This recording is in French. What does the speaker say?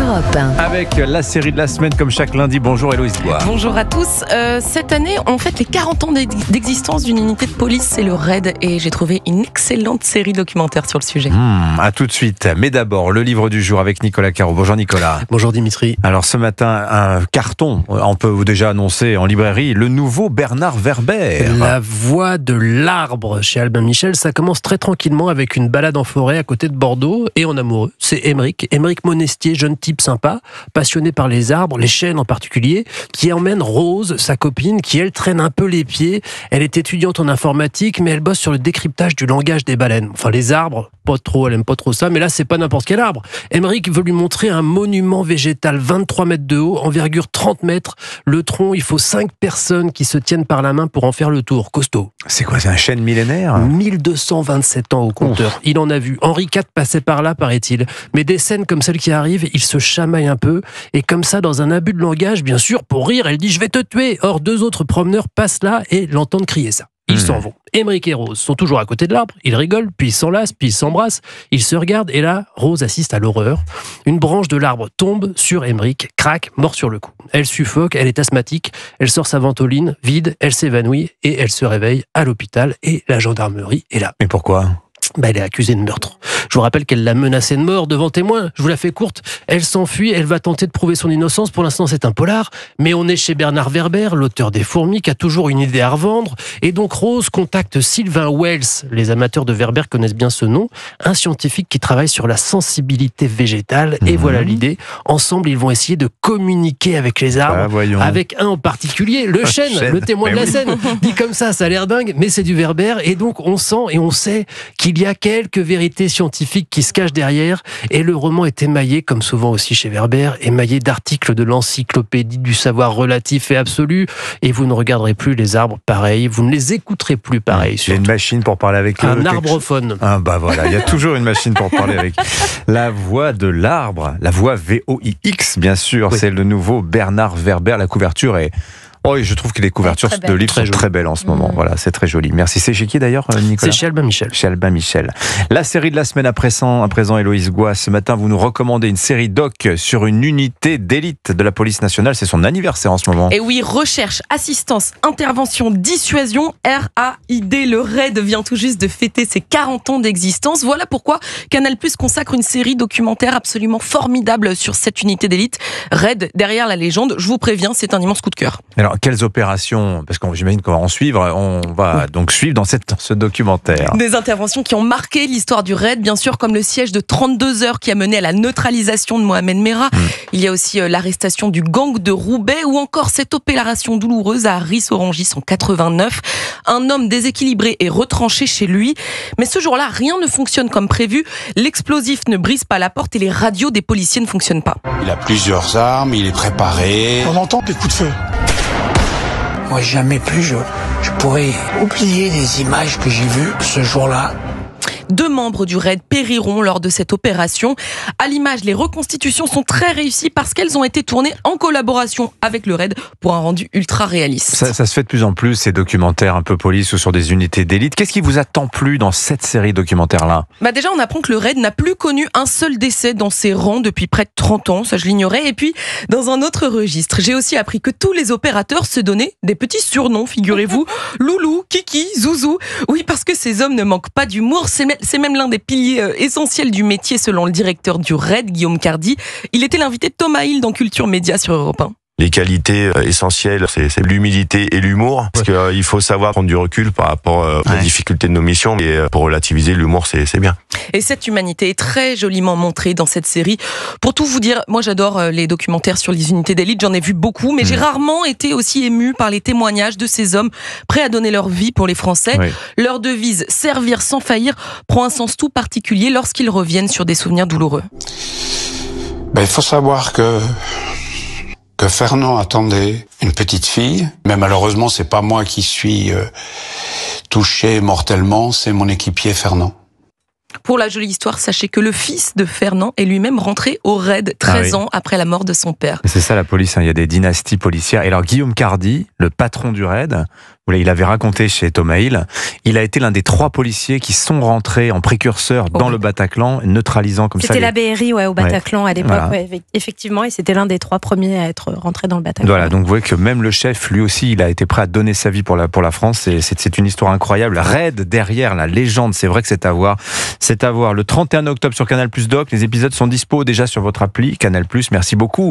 Europe 1. Avec la série de la semaine, comme chaque lundi. Bonjour Héloïse Bois. Bonjour à tous. Cette année, on fête les 40 ans d'existence d'une unité de police, c'est le RAID. Et j'ai trouvé une excellente série documentaire sur le sujet. À tout de suite. Mais d'abord, le livre du jour avec Nicolas Caro. Bonjour Nicolas. Bonjour Dimitri. Alors ce matin, un carton. On peut vous déjà annoncer en librairie le nouveau Bernard Werber. La voix de l'arbre chez Albin Michel, ça commence très tranquillement avec une balade en forêt à côté de Bordeaux et en amoureux. C'est Émeric Monestier, jeune type sympa, passionné par les arbres, les chênes en particulier, qui emmène Rose, sa copine, qui elle traîne un peu les pieds. Elle est étudiante en informatique, mais elle bosse sur le décryptage du langage des baleines. Enfin, les arbres, pas trop, elle aime pas trop ça, mais là, c'est pas n'importe quel arbre. Émeric veut lui montrer un monument végétal 23 mètres de haut, envergure 30 mètres. Le tronc, il faut 5 personnes qui se tiennent par la main pour en faire le tour. Costaud. C'est quoi, c'est un chêne millénaire ? 1227 ans au compteur. Il en a vu. Henri IV passait par là, paraît-il. Mais des scènes comme celle qui arrive, il se chamaille un peu. Et comme ça, dans un abus de langage, bien sûr, pour rire, elle dit « Je vais te tuer !» Or, 2 autres promeneurs passent là et l'entendent crier ça. Ils s'en vont. Émeric et Rose sont toujours à côté de l'arbre. Ils rigolent, puis ils s'enlacent, puis ils s'embrassent. Ils se regardent et là, Rose assiste à l'horreur. Une branche de l'arbre tombe sur Émeric, craque, mort sur le coup. Elle suffoque, elle est asthmatique. Elle sort sa ventoline, vide, elle s'évanouit et elle se réveille à l'hôpital et la gendarmerie est là. Mais pourquoi ? Elle est accusée de meurtre. Je vous rappelle qu'elle l'a menacée de mort devant témoin. Je vous la fais courte. Elle s'enfuit, elle va tenter de prouver son innocence. Pour l'instant, c'est un polar. Mais on est chez Bernard Werber, l'auteur des Fourmis, qui a toujours une idée à revendre. Et donc Rose contacte Sylvain Wells. Les amateurs de Werber connaissent bien ce nom. Un scientifique qui travaille sur la sensibilité végétale. Et voilà l'idée. Ensemble, ils vont essayer de communiquer avec les arbres. Avec un en particulier, le chêne, le témoin de la scène. Dit comme ça a l'air dingue, mais c'est du Werber. Et donc, on sent et on sait qu'il y a quelques vérités scientifiques qui se cachent derrière, et le roman est émaillé, comme souvent aussi chez Werber, émaillé d'articles de l'encyclopédie du savoir relatif et absolu, et vous ne regarderez plus les arbres pareils, vous ne les écouterez plus pareils. Il y a une machine pour parler avec eux. Un arbrophone. Voilà, il y a toujours une machine pour parler avec la voix de l'arbre, la voix VOIX, bien sûr, oui. C'est le nouveau Bernard Werber, la couverture est... Oh, et je trouve que les couvertures de livres sont très belles en ce moment. Voilà, c'est très joli. Merci. C'est chez qui d'ailleurs, Nicolas ? C'est chez Albin Michel. Chez Albin Michel. La série de la semaine à présent, Héloïse Goua. Ce matin, vous nous recommandez une série doc sur une unité d'élite de la police nationale. C'est son anniversaire en ce moment. Et oui, recherche, assistance, intervention, dissuasion, RAID. Le RAID vient tout juste de fêter ses 40 ans d'existence. Voilà pourquoi Canal+ consacre une série documentaire absolument formidable sur cette unité d'élite. RAID, derrière la légende. Je vous préviens, c'est un immense coup de cœur. Alors, quelles opérations, parce que j'imagine qu'on va en suivre, on va donc suivre dans ce documentaire. Des interventions qui ont marqué l'histoire du RAID, bien sûr, comme le siège de 32 heures qui a mené à la neutralisation de Mohamed Merah. Il y a aussi l'arrestation du gang de Roubaix, ou encore cette opération douloureuse à Ris-Orangis en 89. Un homme déséquilibré est retranché chez lui. Mais ce jour-là, rien ne fonctionne comme prévu. L'explosif ne brise pas la porte et les radios des policiers ne fonctionnent pas. Il a plusieurs armes, il est préparé. On entend des coups de feu. Moi, jamais plus je pourrais oublier les images que j'ai vues ce jour-là. 2 membres du RAID périront lors de cette opération. À l'image, les reconstitutions sont très réussies parce qu'elles ont été tournées en collaboration avec le RAID pour un rendu ultra réaliste. Ça se fait de plus en plus, ces documentaires un peu police ou sur des unités d'élite. Qu'est-ce qui vous a tant plu dans cette série documentaire-là ? Déjà, on apprend que le RAID n'a plus connu un seul décès dans ses rangs depuis près de 30 ans. Ça, je l'ignorais. Et puis, dans un autre registre, j'ai aussi appris que tous les opérateurs se donnaient des petits surnoms, figurez-vous. Loulou, Kiki, Zouzou. Oui, parce que ces hommes ne manquent pas d'humour. C'est même l'un des piliers essentiels du métier, selon le directeur du RAID, Guillaume Cardi. Il était l'invité de Thomas Hill dans Culture Média sur Europe 1. Les qualités essentielles, c'est l'humilité et l'humour. Parce qu'il faut savoir prendre du recul par rapport aux difficultés de nos missions. Et pour relativiser, l'humour, c'est bien. Et cette humanité est très joliment montrée dans cette série. Pour tout vous dire, moi j'adore les documentaires sur les unités d'élite, j'en ai vu beaucoup, mais j'ai rarement été aussi ému par les témoignages de ces hommes prêts à donner leur vie pour les Français. Leur devise, servir sans faillir, prend un sens tout particulier lorsqu'ils reviennent sur des souvenirs douloureux. Il faut savoir que Fernand attendait une petite fille, mais malheureusement c'est pas moi qui suis touché mortellement, c'est mon équipier Fernand. Pour la jolie histoire, sachez que le fils de Fernand est lui-même rentré au RAID 13 ans après la mort de son père. C'est ça la police, il y a des dynasties policières. Et alors Guillaume Cardi, le patron du RAID, Il avait raconté chez Thomas Hill, il a été l'un des 3 policiers qui sont rentrés en précurseur dans le Bataclan, neutralisant comme ça. C'était la BRI au Bataclan à l'époque, effectivement, et c'était l'un des 3 premiers à être rentré dans le Bataclan. Voilà, donc vous voyez que même le chef, lui aussi, il a été prêt à donner sa vie pour la France. C'est une histoire incroyable. Raid derrière la légende, c'est vrai que c'est à voir. C'est à voir le 31 octobre sur Canal+ Doc. Les épisodes sont dispo déjà sur votre appli Canal+. Merci beaucoup.